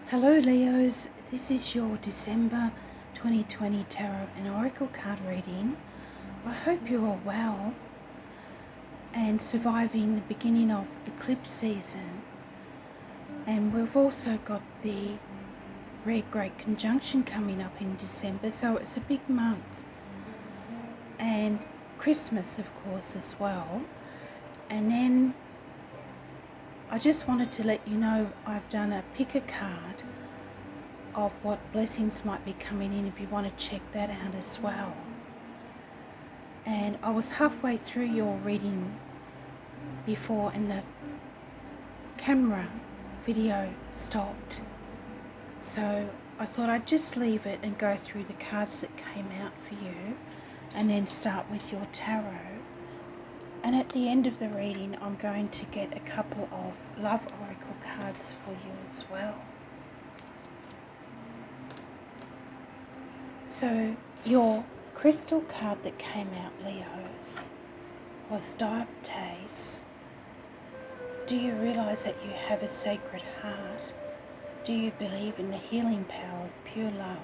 Hello Leos, this is your December 2020 Tarot and Oracle card reading. I hope you're all well and surviving the beginning of eclipse season. And we've also got the Red Great Conjunction coming up in December, so it's a big month. And Christmas, of course, as well. And then I just wanted to let you know I've done a pick a card of what blessings might be coming in if you want to check that out as well. And I was halfway through your reading before and the camera video stopped. So I thought I'd just leave it and go through the cards that came out for you and then start with your tarot. And at the end of the reading, I'm going to get a couple of love oracle cards for you as well. So your crystal card that came out, Leos, was Dioptase. Do you realize that you have a sacred heart? Do you believe in the healing power of pure love?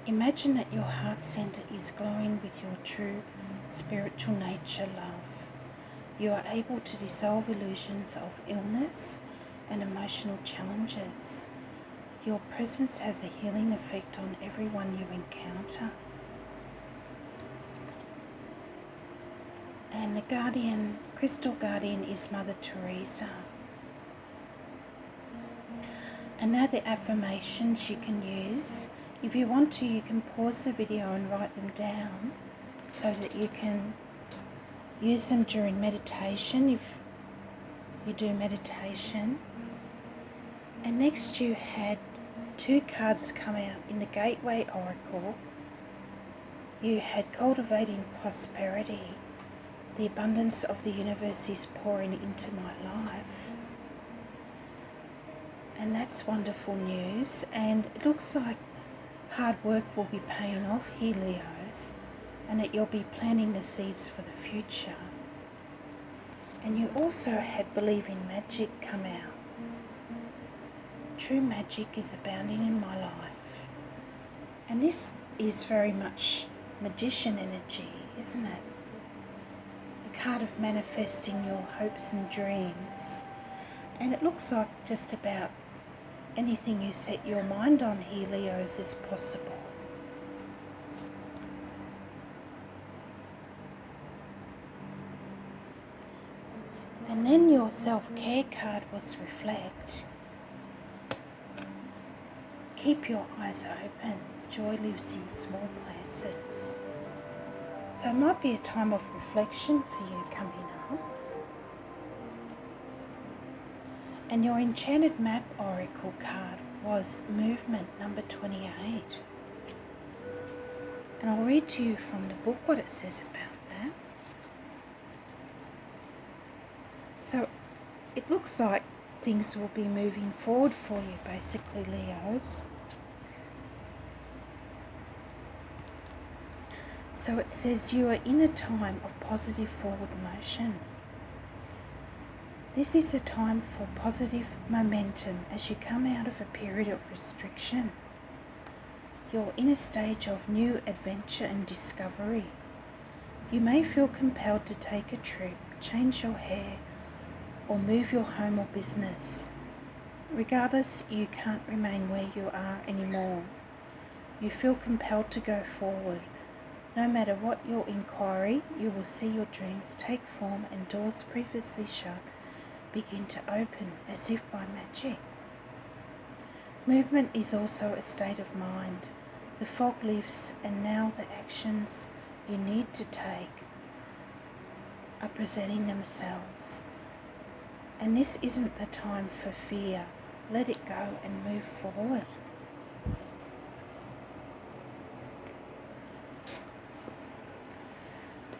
Imagine that your heart center is glowing with your true spiritual nature, love. You are able to dissolve illusions of illness and emotional challenges. Your presence has a healing effect on everyone you encounter. And the guardian, crystal guardian, is Mother Teresa. And now the affirmations you can use. If you want to, you can pause the video and write them down so that you can use them during meditation if you do meditation. And next you had two cards come out in the Gateway Oracle. You had Cultivating Prosperity. The abundance of the universe is pouring into my life. And that's wonderful news. And it looks like hard work will be paying off here, Leos, and that you'll be planting the seeds for the future. And you also had Believe in Magic come out. True magic is abounding in my life. And this is very much magician energy, isn't it? The card of manifesting your hopes and dreams. And it looks like just about anything you set your mind on here, Leos, is possible. And then your self-care card was Reflect. Keep your eyes open. Joy lives in small places. So it might be a time of reflection for you coming up. And your Enchanted Map Oracle card was Movement number 28. And I'll read to you from the book what it says about that. So it looks like things will be moving forward for you, basically, Leos. So it says you are in a time of positive forward motion. This is a time for positive momentum as you come out of a period of restriction. You're in a stage of new adventure and discovery. You may feel compelled to take a trip, change your hair, or move your home or business. Regardless, you can't remain where you are anymore. You feel compelled to go forward. No matter what your inquiry, you will see your dreams take form and doors previously shut begin to open as if by magic. Movement is also a state of mind. The fog lifts and now the actions you need to take are presenting themselves. And this isn't the time for fear. Let it go and move forward.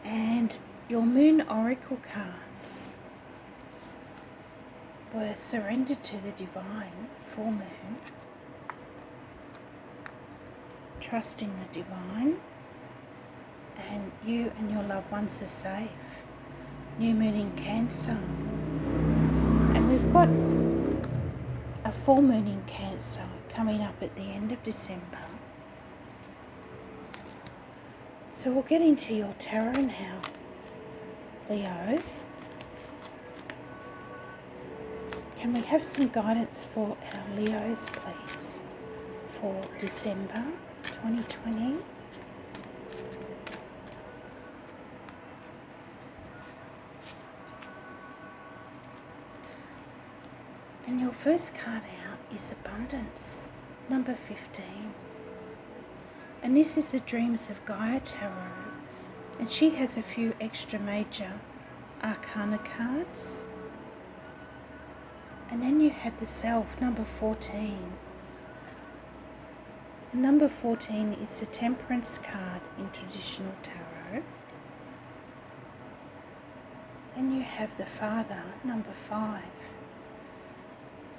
And your Moon Oracle cards were Surrendered to the Divine, Full Moon, Trust in the Divine, and you and your loved ones are safe. New Moon in Cancer. And we've got a full moon in Cancer coming up at the end of December. So we'll get into your tarot now, Leos. Can we have some guidance for our Leos, please, for December 2020? And your first card out is Abundance, number 15. And this is the Dreams of Gaia Tarot. And she has a few extra major arcana cards. And then you had the Self, number 14. And number 14 is the Temperance card in traditional tarot. Then you have the Father, number 5.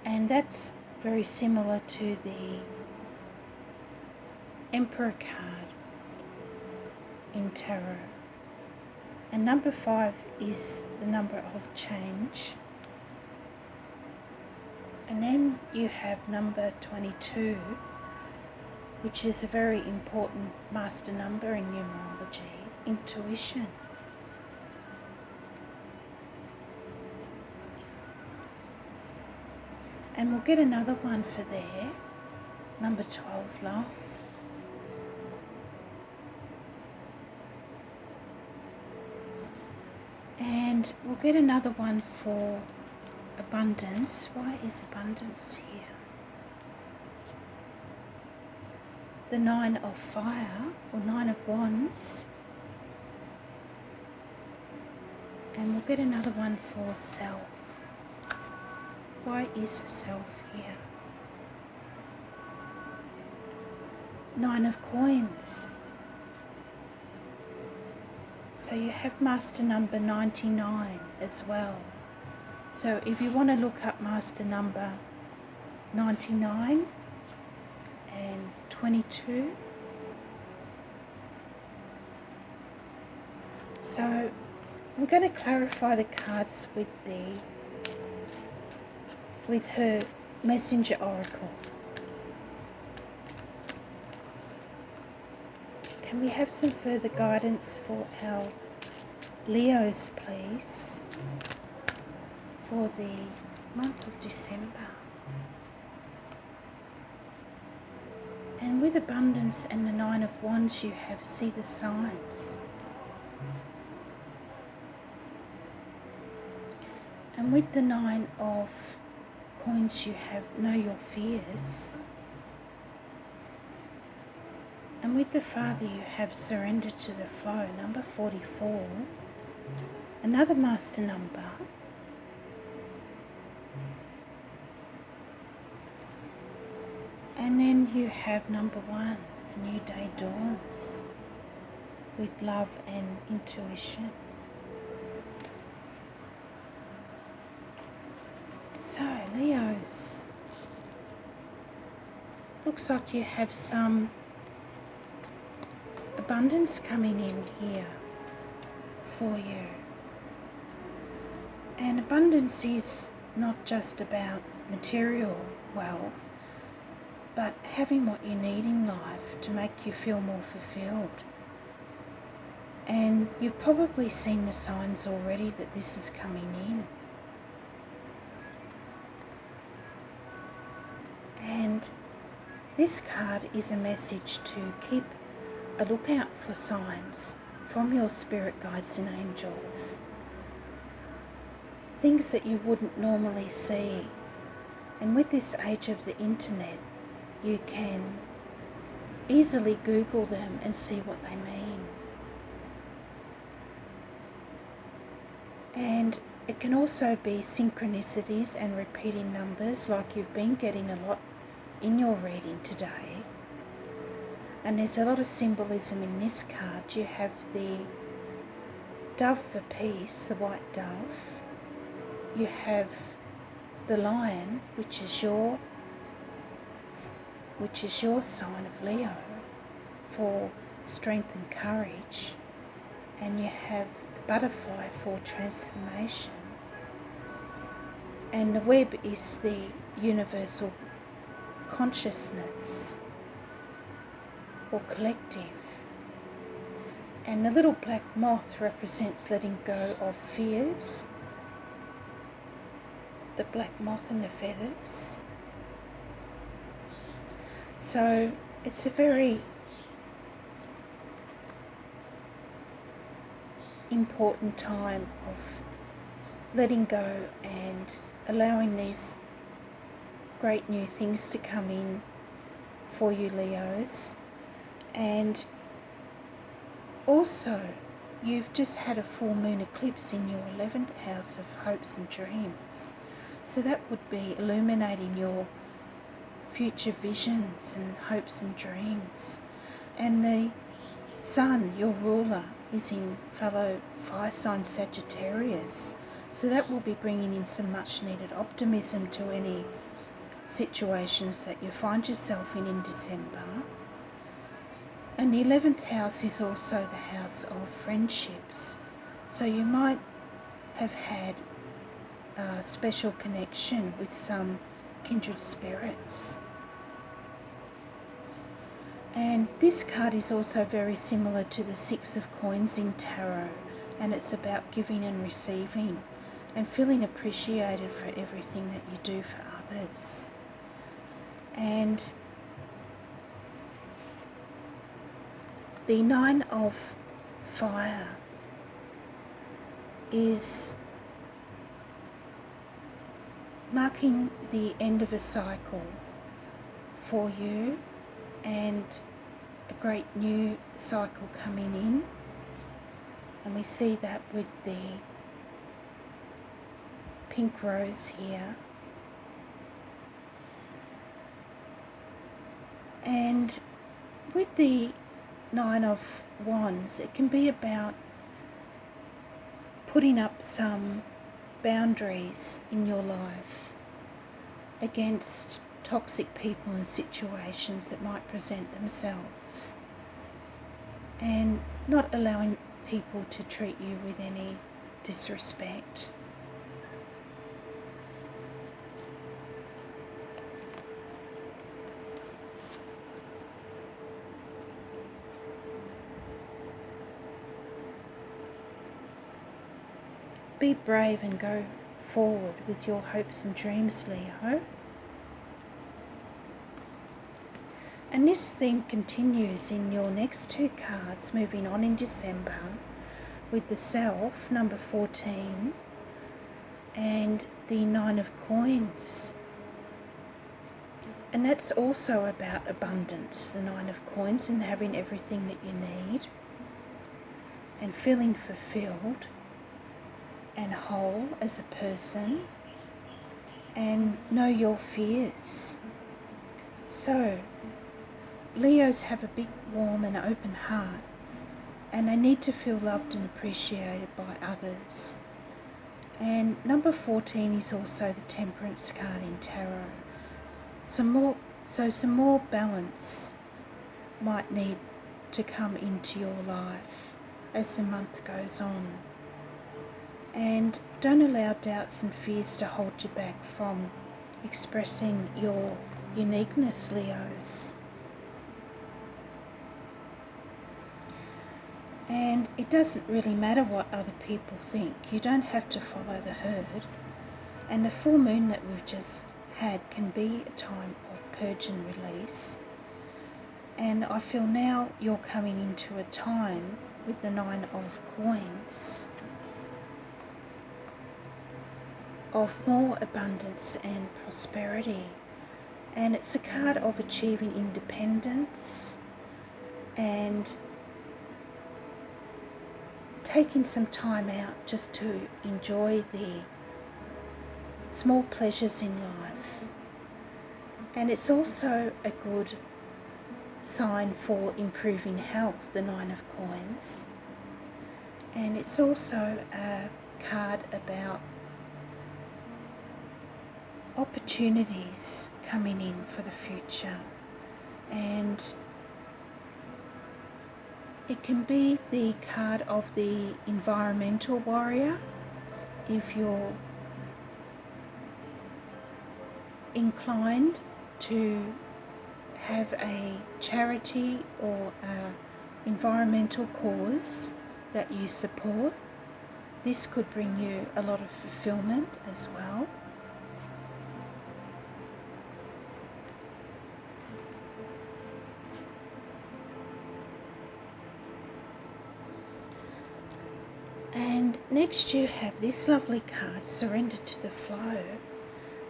And that's very similar to the Emperor card in tarot. And number 5 is the number of change. And then you have number 22, which is a very important master number in numerology, intuition. And we'll get another one for there, number 12, love. And we'll get another one for Abundance. Why is Abundance here? The 9 of Fire, or 9 of Wands. And we'll get another one for Self. Why is Self here? 9 of Coins. So you have master number 99 as well. So if you want to look up master number 99 and 22. So we're going to clarify the cards with her messenger oracle. Can we have some further guidance for our Leos, please, for the month of December? And with Abundance and the 9 of Wands, you have See the Signs. And with the 9 of Coins, you have Know Your Fears. And with the Father, you have Surrender to the Flow, number 44. Another master number. And then you have number 1, A New Day Dawns, with Love and Intuition. So, Leos, looks like you have some abundance coming in here for you. And abundance is not just about material wealth, but having what you need in life to make you feel more fulfilled. And you've probably seen the signs already that this is coming in. And this card is a message to keep a lookout for signs from your spirit guides and angels. Things that you wouldn't normally see. And with this age of the internet, you can easily Google them and see what they mean. And it can also be synchronicities and repeating numbers, like you've been getting a lot in your reading today. And there's a lot of symbolism in this card. You have the dove for peace, the white dove. You have the lion, which is your sign of Leo, for strength and courage. And you have the butterfly for transformation. And the web is the universal consciousness or collective. And the little black moth represents letting go of fears, the black moth and the feathers. So it's a very important time of letting go and allowing these great new things to come in for you, Leos. And also, you've just had a full moon eclipse in your 11th house of hopes and dreams. So that would be illuminating your future visions and hopes and dreams. And the sun, your ruler, is in fellow fire sign Sagittarius. So that will be bringing in some much needed optimism to any situations that you find yourself in December. And the 11th house is also the house of friendships. So you might have had a special connection with some kindred spirits. And this card is also very similar to the Six of Coins in Tarot. And it's about giving and receiving and feeling appreciated for everything that you do for others. And the Nine of Fire is marking the end of a cycle for you and a great new cycle coming in. And we see that with the pink rose here. And with the Nine of Wands, it can be about putting up some boundaries in your life against toxic people and situations that might present themselves, and not allowing people to treat you with any disrespect. Be brave and go forward with your hopes and dreams, Leo. And this theme continues in your next two cards, moving on in December, with the Self, number 14, and the Nine of Coins. And that's also about abundance, the Nine of Coins, and having everything that you need, and feeling fulfilled and whole as a person, and know your fears. So, Leos have a big, warm and open heart, and they need to feel loved and appreciated by others. And number 14 is also the Temperance card in Tarot. Some more balance might need to come into your life as the month goes on. And don't allow doubts and fears to hold you back from expressing your uniqueness, Leos. And it doesn't really matter what other people think. You don't have to follow the herd. And the full moon that we've just had can be a time of purge and release. And I feel now you're coming into a time with the Nine of Coins of more abundance and prosperity. And it's a card of achieving independence and taking some time out just to enjoy the small pleasures in life. And it's also a good sign for improving health, the Nine of Coins. And it's also a card about opportunities coming in for the future. And it can be the card of the environmental warrior if you're inclined to have a charity or a environmental cause that you support, this could bring you a lot of fulfillment as well. And next you have this lovely card, Surrender to the Flow,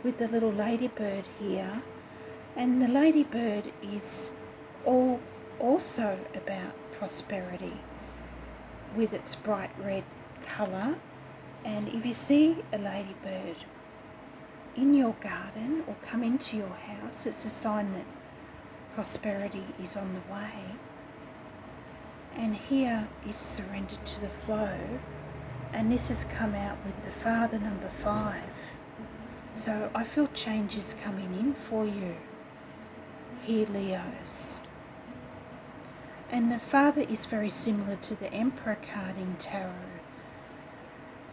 with the little ladybird here. And the ladybird is also about prosperity with its bright red colour. And if you see a ladybird in your garden or come into your house, it's a sign that prosperity is on the way. And here is Surrender to the Flow, and this has come out with the Father, number 5. So I feel change is coming in for you here, Leos. And the Father is very similar to the Emperor card in Tarot.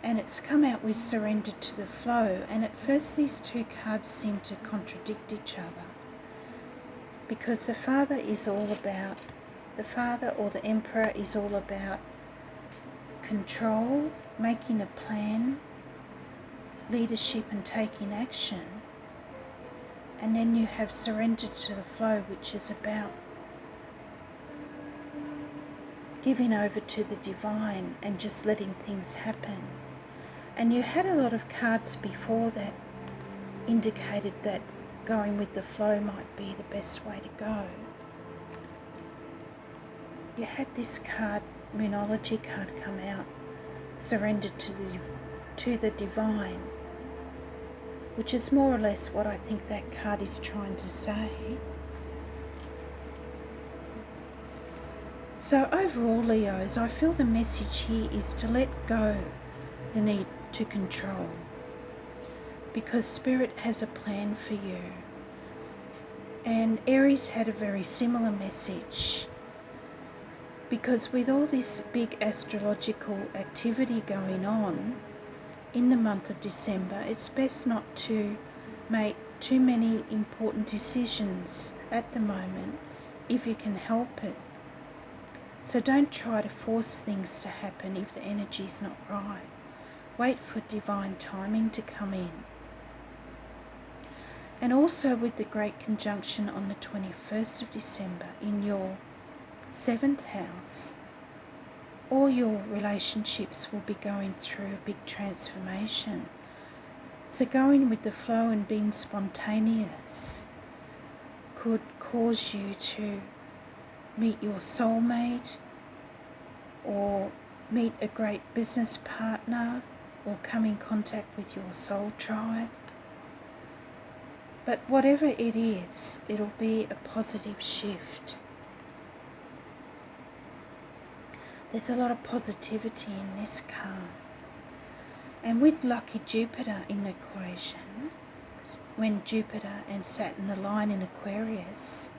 And it's come out with Surrender to the Flow. And at first these two cards seem to contradict each other. Because the Father is all about, the Father or the Emperor is all about control, making a plan, leadership and taking action. And then you have Surrender to the Flow, which is about giving over to the divine and just letting things happen. And you had a lot of cards before that indicated that going with the flow might be the best way to go. You had this card, Moonology card, come out, Surrender to the divine, which is more or less what I think that card is trying to say. So overall, Leos, I feel the message here is to let go the need to control, because Spirit has a plan for you. And Aries had a very similar message, because with all this big astrological activity going on in the month of December, it's best not to make too many important decisions at the moment if you can help it. So don't try to force things to happen if the energy's not right. Wait for divine timing to come in. And also with the great conjunction on the 21st of December in your 7th house, all your relationships will be going through a big transformation. So going with the flow and being spontaneous could cause you to meet your soulmate or meet a great business partner or come in contact with your soul tribe. But whatever it is, it'll be a positive shift. There's a lot of positivity in this card. And with lucky Jupiter in the equation, when Jupiter and Saturn align in Aquarius,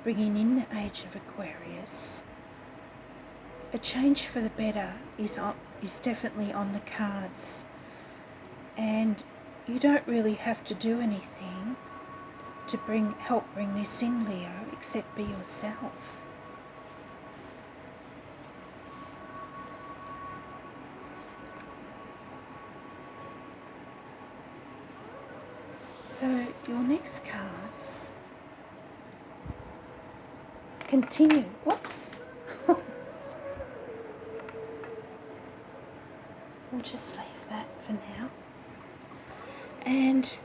bringing in the age of Aquarius, a change for the better is definitely on the cards. And you don't really have to do anything to help bring this in, Leo, except be yourself. So your next cards continue. Whoops. We'll just leave that for now. And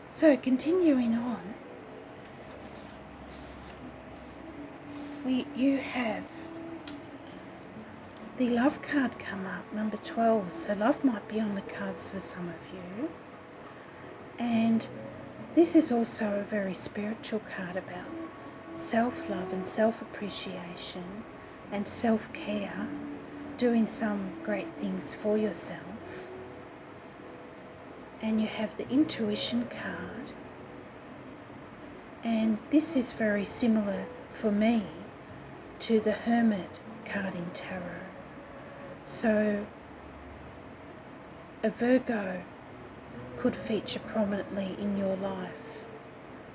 so continuing on, you have the love card come up, number 12. So love might be on the cards for some of you. And this is also a very spiritual card about self-love and self-appreciation and self-care, doing some great things for yourself. And you have the intuition card. And this is very similar for me to the Hermit card in Tarot. So a Virgo could feature prominently in your life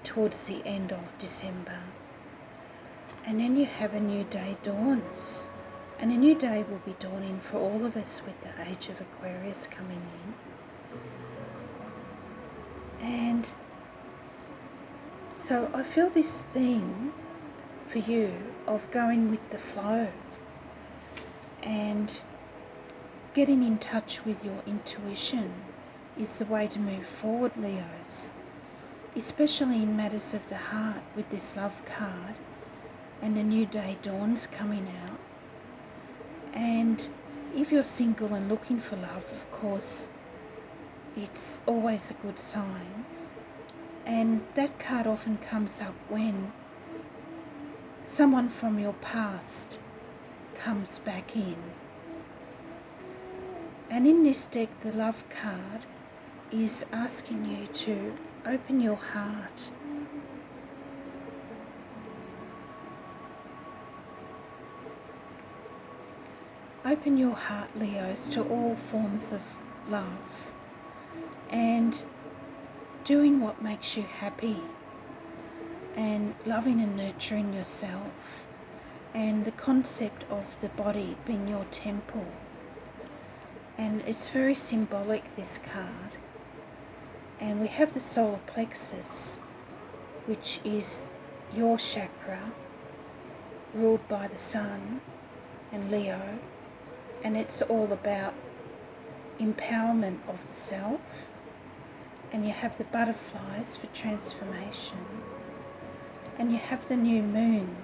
towards the end of December. And then you have a new day dawns. And a new day will be dawning for all of us with the age of Aquarius coming in. And so I feel this theme for you of going with the flow and getting in touch with your intuition is the way to move forward, Leos, especially in matters of the heart with this love card and a new day dawns coming out. And if you're single and looking for love, of course, it's always a good sign. And that card often comes up when someone from your past comes back in. And in this deck, the love card is asking you to open your heart. Open your heart, Leos, to all forms of love and doing what makes you happy and loving and nurturing yourself, and the concept of the body being your temple. And it's very symbolic, this card. And we have the solar plexus, which is your chakra, ruled by the sun and Leo, and it's all about empowerment of the self. And you have the butterflies for transformation, and you have the new moon,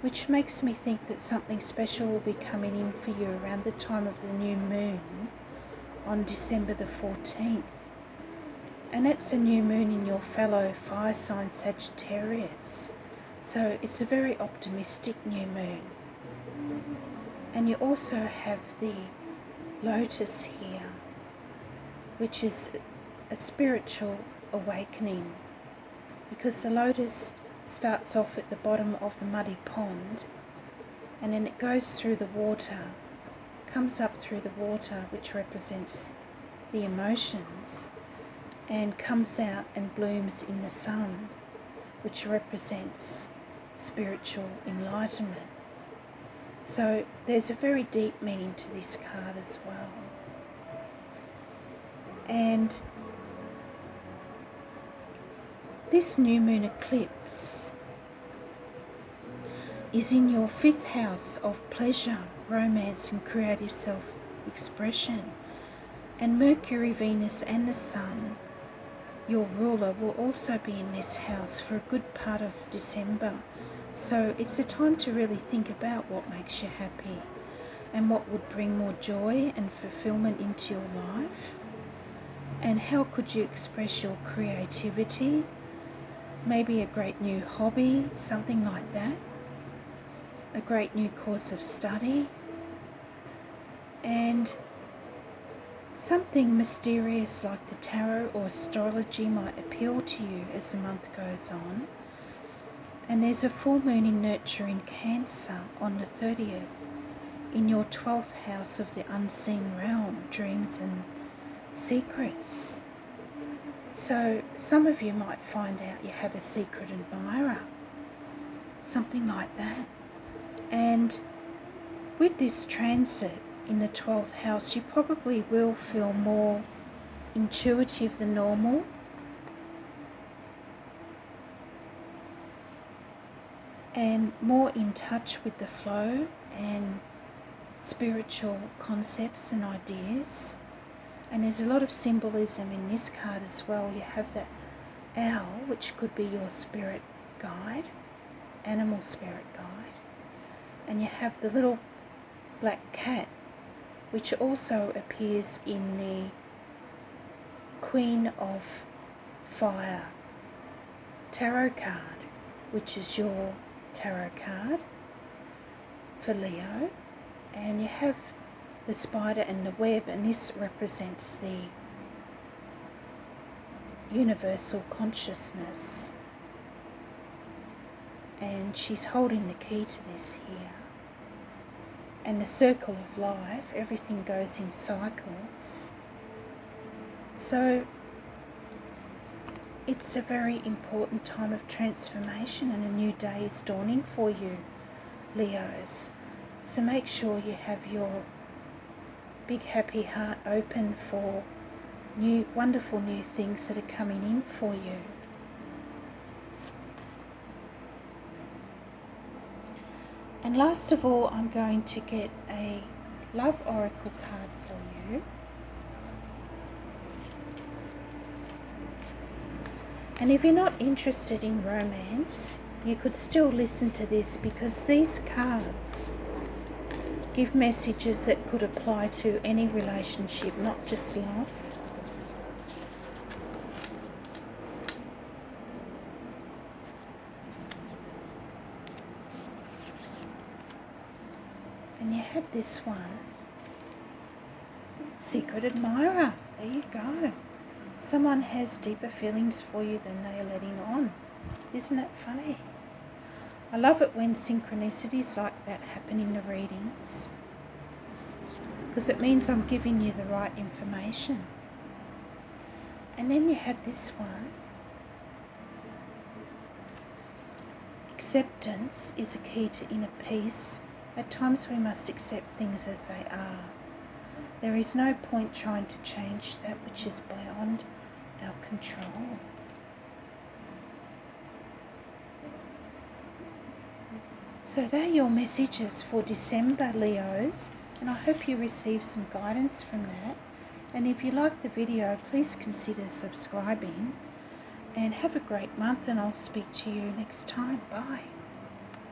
which makes me think that something special will be coming in for you around the time of the new moon on December the 14th. And it's a new moon in your fellow fire sign Sagittarius. So it's a very optimistic new moon. And you also have the lotus here, which is a spiritual awakening, because the lotus starts off at the bottom of the muddy pond, and then it goes through the water, comes up through the water, which represents the emotions, and comes out and blooms in the sun, which represents spiritual enlightenment. So there's a very deep meaning to this card as well. And this new moon eclipse is in your 5th house of pleasure, romance and creative self-expression. And Mercury, Venus and the Sun, your ruler, will also be in this house for a good part of December. So it's a time to really think about what makes you happy and what would bring more joy and fulfillment into your life. And how could you express your creativity? Maybe a great new hobby, something like that. A great new course of study. And something mysterious like the tarot or astrology might appeal to you as the month goes on. And there's a full moon in nurturing Cancer on the 30th in your 12th house of the unseen realm, dreams and secrets. So some of you might find out you have a secret admirer, something like that. And with this transit in the 12th house, you probably will feel more intuitive than normal. And more in touch with the flow and spiritual concepts and ideas. And there's a lot of symbolism in this card as well. You have the owl, which could be your spirit guide, animal spirit guide. And you have the little black cat, which also appears in the Queen of Fire tarot card, which is your tarot card for Leo. And you have the spider and the web, and this represents the universal consciousness. And she's holding the key to this here. and the circle of life, everything goes in cycles. So it's a very important time of transformation, and a new day is dawning for you, Leos. So make sure you have your big happy heart open for new, wonderful new things that are coming in for you. And last of all, I'm going to get a love oracle card for you. And if you're not interested in romance, you could still listen to this, because these cards give messages that could apply to any relationship, not just love. And you had this one, Secret Admirer. There you go. Someone has deeper feelings for you than they are letting on. Isn't that funny? I love it when synchronicities like that happen in the readings, because it means I'm giving you the right information. And then you had this one. Acceptance is a key to inner peace. At times we must accept things as they are. There is no point trying to change that which is beyond our control. So they're your messages for December, Leos, and I hope you receive some guidance from that. And if you like the video, please consider subscribing, and have a great month, and I'll speak to you next time. Bye.